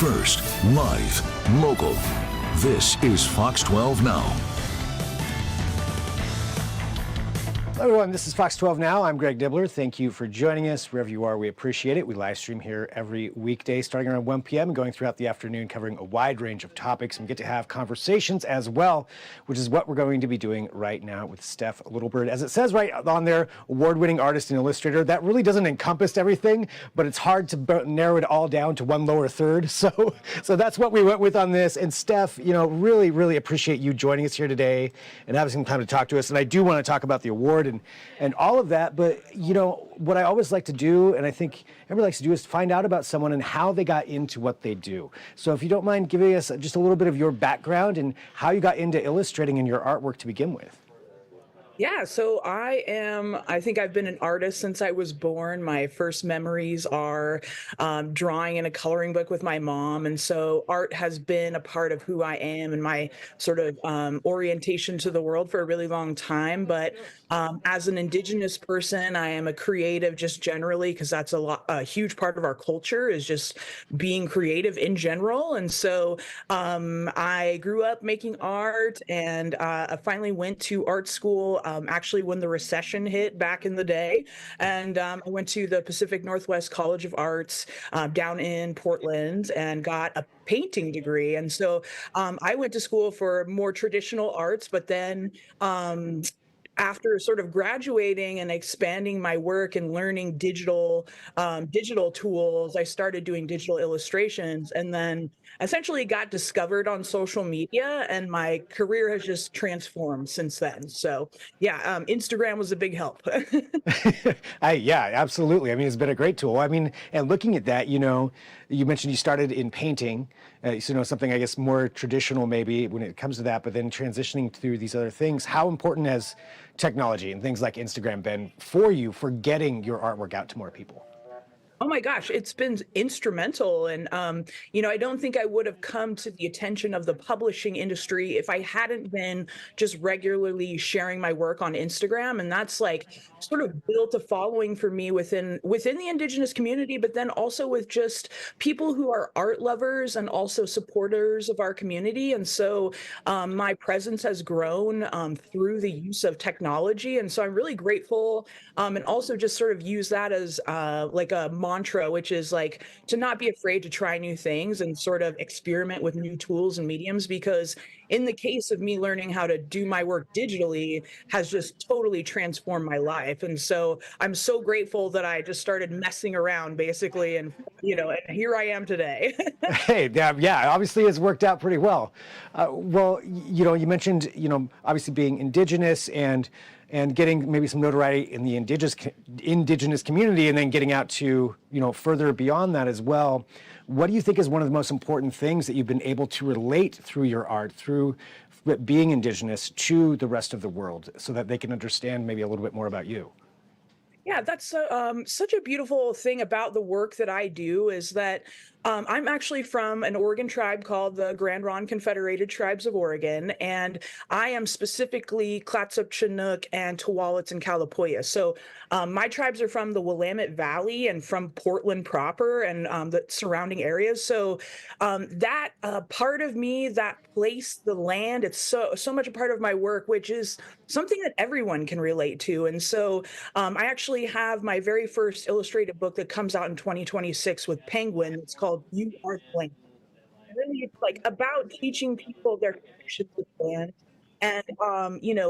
First, live, local. This is Fox 12 Now. Hello everyone, this is Fox 12 Now. I'm Greg Dibbler. Thank you for joining us. Wherever you are, we appreciate it. We live stream here every weekday starting around 1 p.m. and going throughout the afternoon, covering a wide range of topics. And we get to have conversations as well, which is what we're going to be doing right now with Steph Littlebird. As it says right on there, award-winning artist and illustrator. That really doesn't encompass everything, but it's hard to narrow it all down to one lower third. So that's what we went with on this. And Steph, really, really appreciate you joining us here today and having some time to talk to us. And I do want to talk about the award and all of that, but what I always like to do, and I think everybody likes to do, is find out about someone and how they got into what they do. So if you don't mind giving us just a little bit of your background and how you got into illustrating in your artwork to begin with. Yeah, so I think I've been an artist since I was born. My first memories are drawing in a coloring book with my mom. And so art has been a part of who I am and my sort of orientation to the world for a really long time. But as an Indigenous person, I am a creative just generally, because that's a huge part of our culture is just being creative in general. And so I grew up making art, and I finally went to art school actually when the recession hit back in the day. And I went to the Pacific Northwest College of Arts down in Portland and got a painting degree. And so I went to school for more traditional arts, but then after sort of graduating and expanding my work and learning digital tools, I started doing digital illustrations, and then essentially got discovered on social media, and my career has just transformed since then. So yeah, Instagram was a big help. Yeah, absolutely. I mean, it's been a great tool. I mean, and looking at that, you mentioned you started in painting, something I guess more traditional maybe when it comes to that, but then transitioning through these other things. How important has technology and things like Instagram been for you for getting your artwork out to more people? Oh my gosh, it's been instrumental. And, I don't think I would have come to the attention of the publishing industry if I hadn't been just regularly sharing my work on Instagram. And that's like sort of built a following for me within the Indigenous community, but then also with just people who are art lovers and also supporters of our community. And so my presence has grown through the use of technology. And so I'm really grateful, and also just sort of use that as like a mantra, which is like to not be afraid to try new things and sort of experiment with new tools and mediums, because in the case of me learning how to do my work digitally has just totally transformed my life. And so I'm so grateful that I just started messing around basically, and and here I am today. Hey, yeah, obviously it's worked out pretty well. You mentioned, obviously being Indigenous and getting maybe some notoriety in the indigenous community, and then getting out to, further beyond that as well. What do you think is one of the most important things that you've been able to relate through your art, through being Indigenous, to the rest of the world, so that they can understand maybe a little bit more about you? Yeah, that's such a beautiful thing about the work that I do is that I'm actually from an Oregon tribe called the Grand Ronde Confederated Tribes of Oregon, and I am specifically Clatsop, Chinook, and Tuwalets and Kalapuya. So my tribes are from the Willamette Valley and from Portland proper and the surrounding areas. So that part of me, that place, the land, it's so much a part of my work, which is something that everyone can relate to. And so I actually have my very first illustrated book that comes out in 2026 with Penguin. It's called You Are the Land. Really, it's like about teaching people their connection to the land and,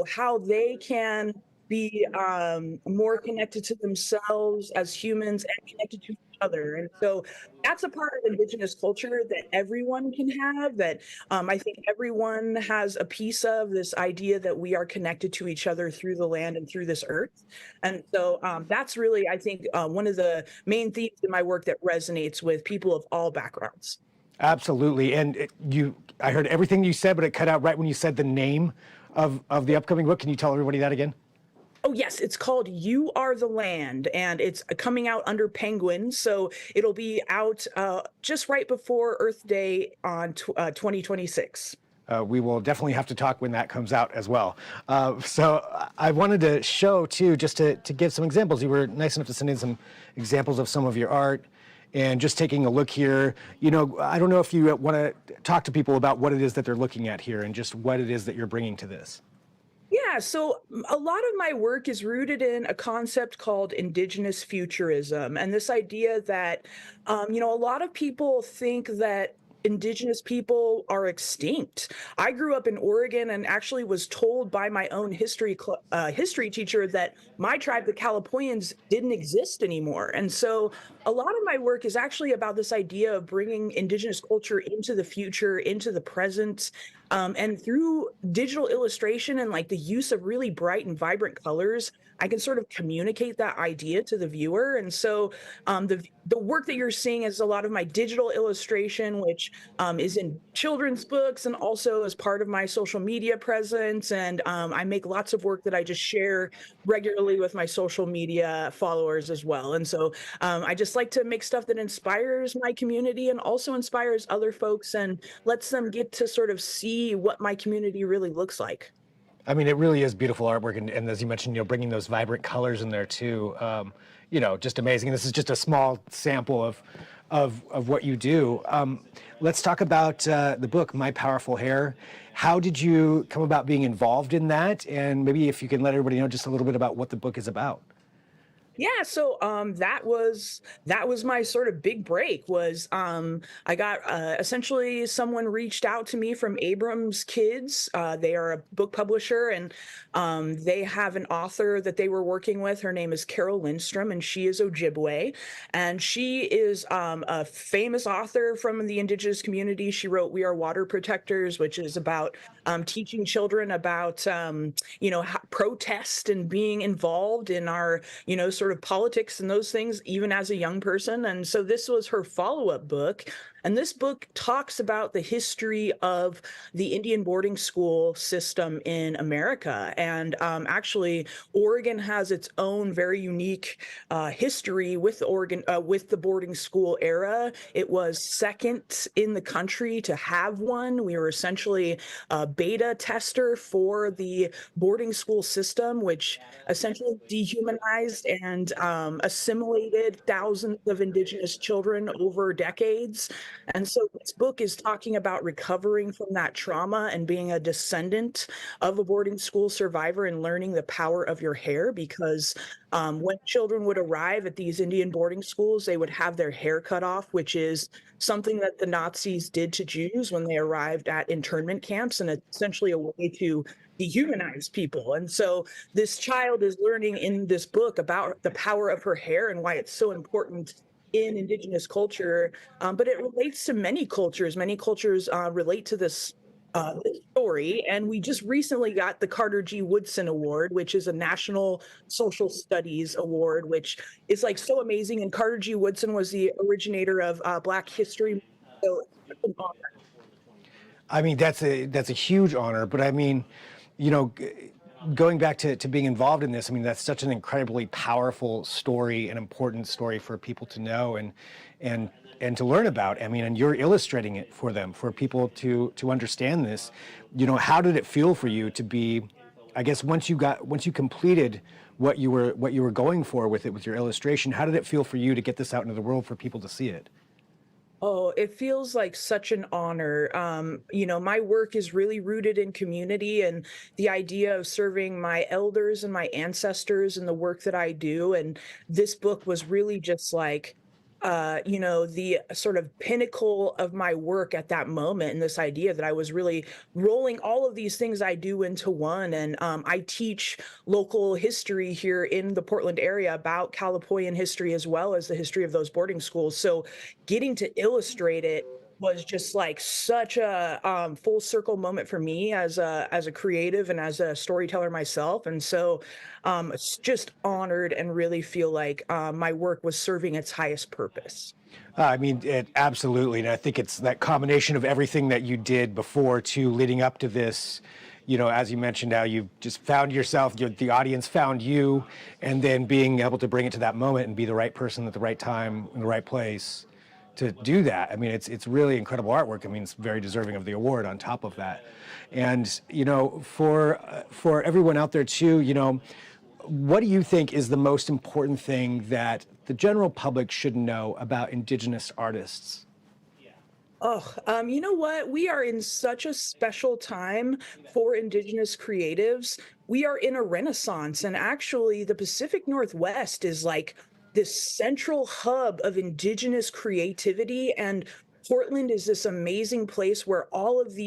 how they can be more connected to themselves as humans and connected to each other. And so that's a part of Indigenous culture that everyone can have, that I think everyone has a piece of, this idea that we are connected to each other through the land and through this earth. And so that's really, I think, one of the main themes in my work that resonates with people of all backgrounds. Absolutely. And I heard everything you said, but it cut out right when you said the name of the upcoming book. Can you tell everybody that again? Oh, yes. It's called You Are the Land, and it's coming out under Penguin. So it'll be out just right before Earth Day on 2026. We will definitely have to talk when that comes out as well. So I wanted to show, too, just to give some examples. You were nice enough to send in some examples of some of your art. And just taking a look here, I don't know if you want to talk to people about what it is that they're looking at here and just what it is that you're bringing to this. Yeah, so a lot of my work is rooted in a concept called Indigenous futurism, and this idea that, a lot of people think that Indigenous people are extinct. I grew up in Oregon and actually was told by my own history teacher that my tribe, the Calipoians, didn't exist anymore. And so a lot of my work is actually about this idea of bringing Indigenous culture into the future, into the present, and through digital illustration and like the use of really bright and vibrant colors, I can sort of communicate that idea to the viewer. And so the work that you're seeing is a lot of my digital illustration, which is in children's books and also as part of my social media presence. And I make lots of work that I just share regularly with my social media followers as well. And so I just like to make stuff that inspires my community and also inspires other folks and lets them get to sort of see what my community really looks like. I mean, it really is beautiful artwork, and as you mentioned, bringing those vibrant colors in there too. Just amazing. And this is just a small sample of what you do. Let's talk about the book, My Powerful Hair. How did you come about being involved in that? And maybe if you can let everybody know just a little bit about what the book is about. Yeah, so that was my sort of big break was I got essentially someone reached out to me from Abrams Kids. They are a book publisher and they have an author that they were working with. Her name is Carol Lindstrom and she is Ojibwe. And she is a famous author from the Indigenous community. She wrote We Are Water Protectors, which is about teaching children about, protest and being involved in our, sort of politics and those things, even as a young person. And so this was her follow-up book. And this book talks about the history of the Indian boarding school system in America. And actually, Oregon has its own very unique history with Oregon, with the boarding school era. It was second in the country to have one. We were essentially a beta tester for the boarding school system, which essentially dehumanized and assimilated thousands of Indigenous children over decades. And so this book is talking about recovering from that trauma and being a descendant of a boarding school survivor and learning the power of your hair, because when children would arrive at these Indian boarding schools, they would have their hair cut off, which is something that the Nazis did to Jews when they arrived at internment camps, and it's essentially a way to dehumanize people. And so this child is learning in this book about the power of her hair and why it's so important in Indigenous culture, but it relates to many cultures. Many cultures relate to this story, and we just recently got the Carter G. Woodson Award, which is a national social studies award, which is like so amazing. And Carter G. Woodson was the originator of Black History. So it's an honor. I mean, that's a huge honor, but I mean, going back to being involved in this, I mean, that's such an incredibly powerful story, an important story for people to know and to learn about. I mean, and you're illustrating it for them, for people to understand this. How did it feel for you to be, I guess, once you completed what you were going for with it, with your illustration, how did it feel for you to get this out into the world for people to see it? Oh, it feels like such an honor. My work is really rooted in community and the idea of serving my elders and my ancestors in the work that I do. And this book was really just like, the sort of pinnacle of my work at that moment, and this idea that I was really rolling all of these things I do into one. And I teach local history here in the Portland area about Calipoian history as well as the history of those boarding schools. So getting to illustrate it was just like such a full circle moment for me as a creative and as a storyteller myself. And so it's just honored and really feel like my work was serving its highest purpose. I mean, it absolutely. And I think it's that combination of everything that you did before to leading up to this, as you mentioned, how you just found yourself, the audience found you, and then being able to bring it to that moment and be the right person at the right time in the right place to do that. I mean, it's really incredible artwork. I mean, it's very deserving of the award on top of that. And, for everyone out there too, what do you think is the most important thing that the general public should know about Indigenous artists? Oh, you know what? We are in such a special time for Indigenous creatives. We are in a renaissance, and actually, the Pacific Northwest is like this central hub of Indigenous creativity. And Portland is this amazing place where all of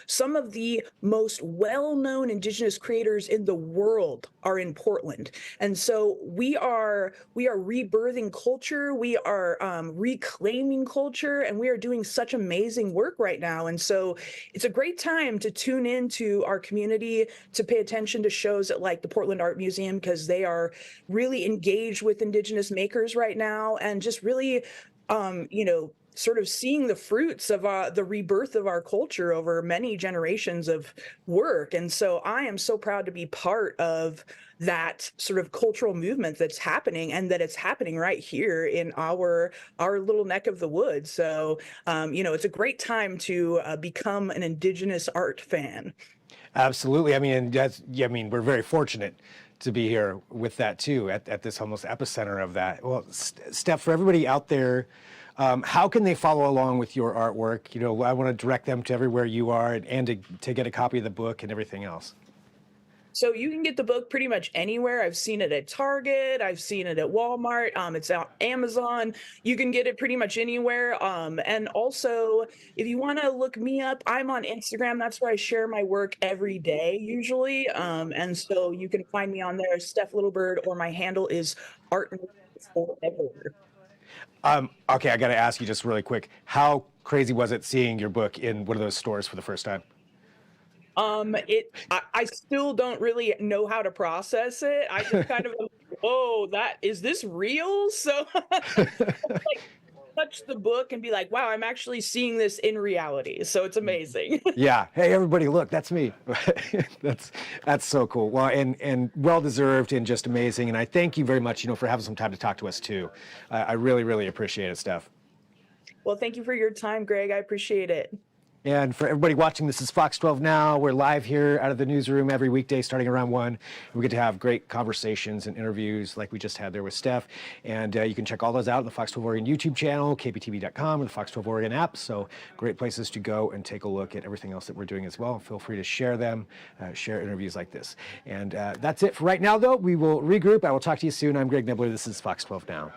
some of the most well-known Indigenous creators in the world are in Portland. And so we are rebirthing culture, we are reclaiming culture, and we are doing such amazing work right now. And so it's a great time to tune into our community, to pay attention to shows at like the Portland Art Museum, because they are really engaged with Indigenous makers right now, and just really sort of seeing the fruits of the rebirth of our culture over many generations of work. And so I am so proud to be part of that sort of cultural movement that's happening, and that it's happening right here in our little neck of the woods. So it's a great time to become an Indigenous art fan. Absolutely. I mean, we're very fortunate to be here with that too, at this almost epicenter of that. Well, Steph, for everybody out there, how can they follow along with your artwork? I want to direct them to everywhere you are, and to get a copy of the book and everything else. So you can get the book pretty much anywhere. I've seen it at Target. I've seen it at Walmart. It's on Amazon. You can get it pretty much anywhere. And also, if you want to look me up, I'm on Instagram. That's where I share my work every day, usually. And so you can find me on there, Steph Littlebird, or my handle is Art Forever. Okay, I got to ask you just really quick. How crazy was it seeing your book in one of those stores for the first time? I still don't really know how to process it. I just kind of, oh, is this real? So like, touch the book and be like, wow, I'm actually seeing this in reality. So it's amazing. Yeah. Hey, everybody, look, that's me. That's so cool. Well, and well deserved, and just amazing. And I thank you very much, for having some time to talk to us too. I really, really appreciate it, Steph. Well, thank you for your time, Greg. I appreciate it. And for everybody watching, this is Fox 12 Now. We're live here out of the newsroom every weekday starting around 1. We get to have great conversations and interviews like we just had there with Steph. And you can check all those out on the Fox 12 Oregon YouTube channel, kptv.com, and the Fox 12 Oregon app. So great places to go and take a look at everything else that we're doing as well. Feel free to share them, share interviews like this. And that's it for right now, though. We will regroup. I will talk to you soon. I'm Greg Nibbler. This is Fox 12 Now.